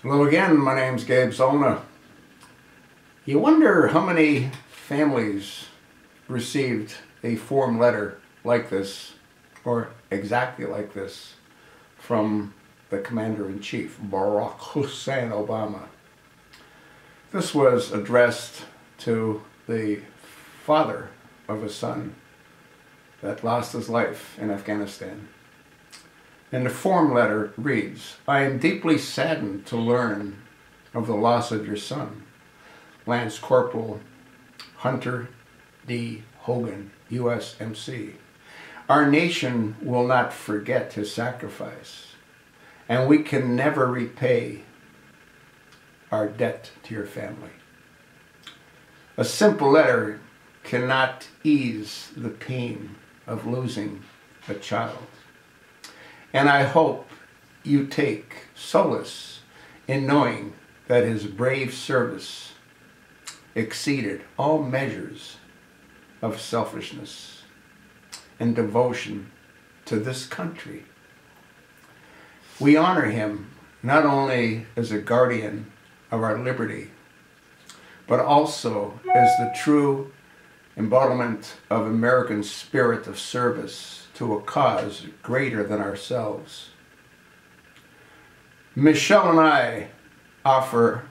Hello again, my name's Gabe Zolna. You wonder how many families received a form letter like this, or exactly like this, from the Commander-in-Chief, Barack Hussein Obama. This was addressed to the father of a son that lost his life in Afghanistan. And the form letter reads, "I am deeply saddened to learn of the loss of your son, Lance Corporal Hunter D. Hogan, USMC. Our nation will not forget his sacrifice, and we can never repay our debt to your family." A simple letter cannot ease the pain of losing a child. And I hope you take solace in knowing that his brave service exceeded all measures of selfishness and devotion to this country. We honor him not only as a guardian of our liberty, but also as the true embodiment of American spirit of service to a cause greater than ourselves. Michelle and I offer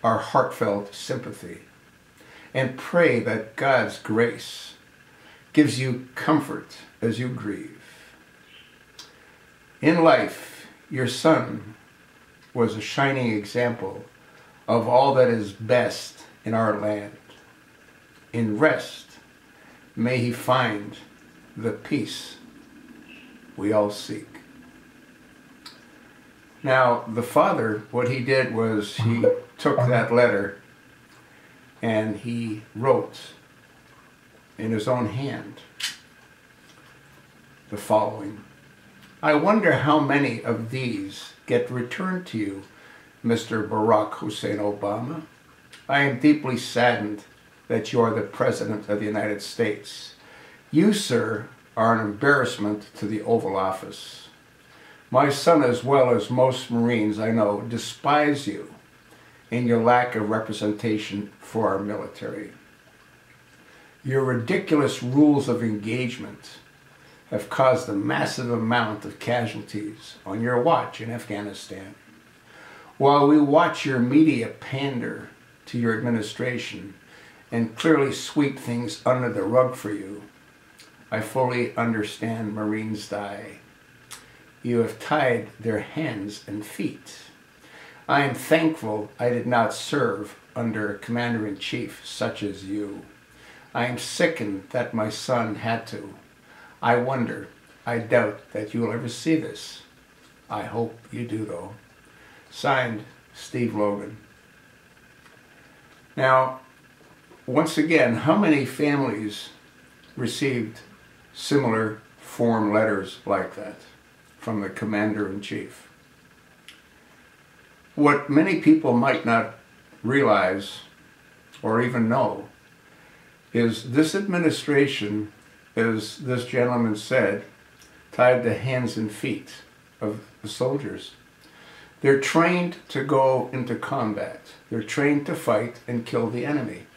our heartfelt sympathy and pray that God's grace gives you comfort as you grieve. In life, your son was a shining example of all that is best in our land. In rest, may he find the peace we all seek. Now, the father, what he did was he took that letter and he wrote in his own hand the following: "I wonder how many of these get returned to you, Mr. Barack Hussein Obama. I am deeply saddened that you are the President of the United States. You, sir, are an embarrassment to the Oval Office. My son, as well as most Marines I know, despise you and your lack of representation for our military. Your ridiculous rules of engagement have caused a massive amount of casualties on your watch in Afghanistan. While we watch your media pander to your administration and clearly sweep things under the rug for you, I fully understand Marines die. You have tied their hands and feet. I am thankful I did not serve under a Commander-in-Chief such as you. I am sickened that my son had to. I wonder, I doubt that you will ever see this. I hope you do, though." Signed, Steve Logan. Now, once again, how many families received similar form letters like that from the Commander-in-Chief? What many people might not realize or even know is this administration, as this gentleman said, tied the hands and feet of the soldiers. They're trained to go into combat. They're trained to fight and kill the enemy.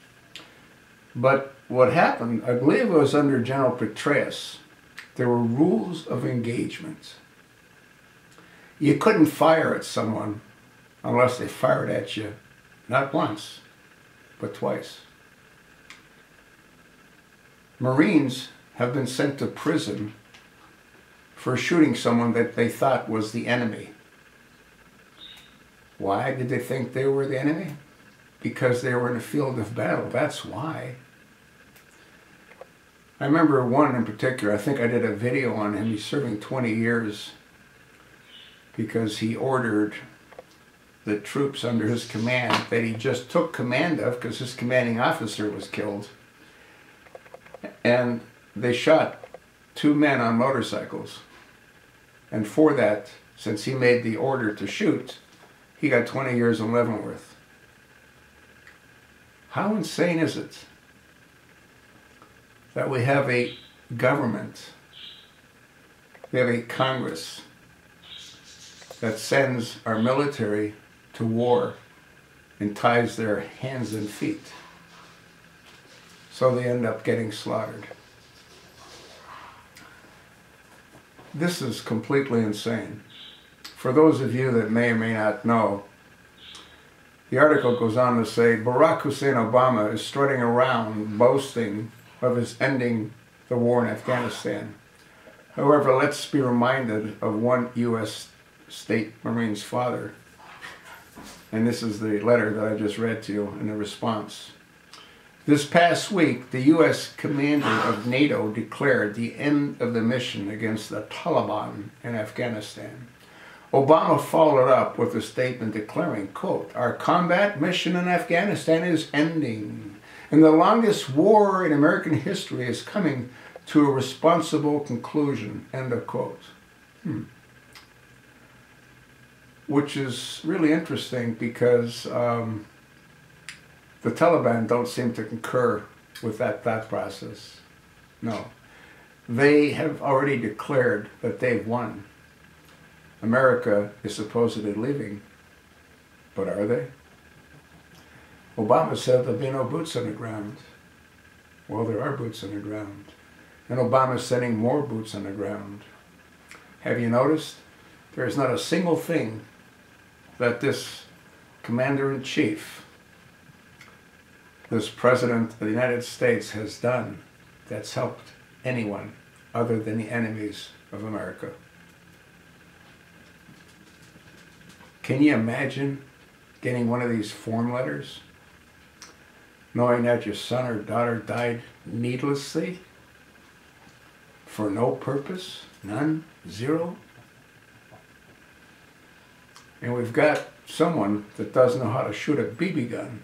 But what happened, I believe it was under General Petraeus, there were rules of engagement. You couldn't fire at someone unless they fired at you, not once, but twice. Marines have been sent to prison for shooting someone that they thought was the enemy. Why did they think they were the enemy? Because they were in a field of battle. That's why. I remember one in particular, I think I did a video on him. He's serving 20 years because he ordered the troops under his command that he just took command of, because his commanding officer was killed, and they shot 2 men on motorcycles. And for that, since he made the order to shoot, he got 20 years in Leavenworth. How insane is it that we have a government, we have a Congress that sends our military to war and ties their hands and feet. So they end up getting slaughtered. This is completely insane. For those of you that may or may not know, the article goes on to say Barack Hussein Obama is strutting around boasting of his ending the war in Afghanistan. However, let's be reminded of one U.S. State Marine's father. And this is the letter that I just read to you in the response. This past week, the U.S. commander of NATO declared the end of the mission against the Taliban in Afghanistan. Obama followed up with a statement declaring, quote, "Our combat mission in Afghanistan is ending, and the longest war in American history is coming to a responsible conclusion," end of quote. Which is really interesting because the Taliban don't seem to concur with that thought process. No. They have already declared that they've won. America is supposedly leaving, but are they? Obama said there'll be no boots on the ground. Well, there are boots on the ground. And Obama's sending more boots on the ground. Have you noticed? There is not a single thing that this commander-in-chief, this president of the United States has done that's helped anyone other than the enemies of America. Can you imagine getting one of these form letters, knowing that your son or daughter died needlessly, for no purpose, none, zero? And we've got someone that doesn't know how to shoot a BB gun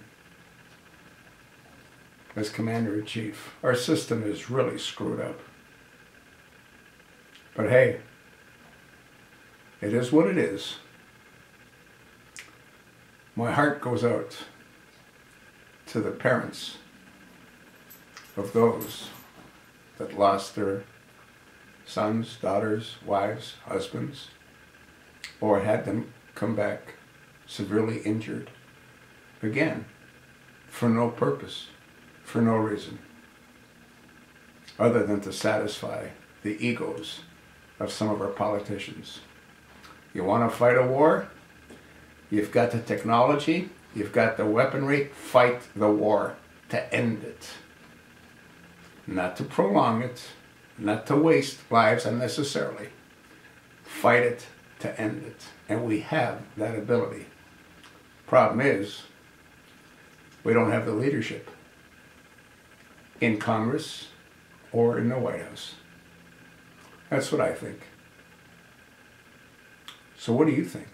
as commander-in-chief. Our system is really screwed up. But hey, it is what it is. My heart goes out to the parents of those that lost their sons, daughters, wives, husbands, or had them come back severely injured. Again, for no purpose, for no reason, other than to satisfy the egos of some of our politicians. You want to fight a war? You've got the technology, you've got the weaponry, fight the war to end it. Not to prolong it, not to waste lives unnecessarily. Fight it to end it. And we have that ability. Problem is, we don't have the leadership in Congress or in the White House. That's what I think. So what do you think?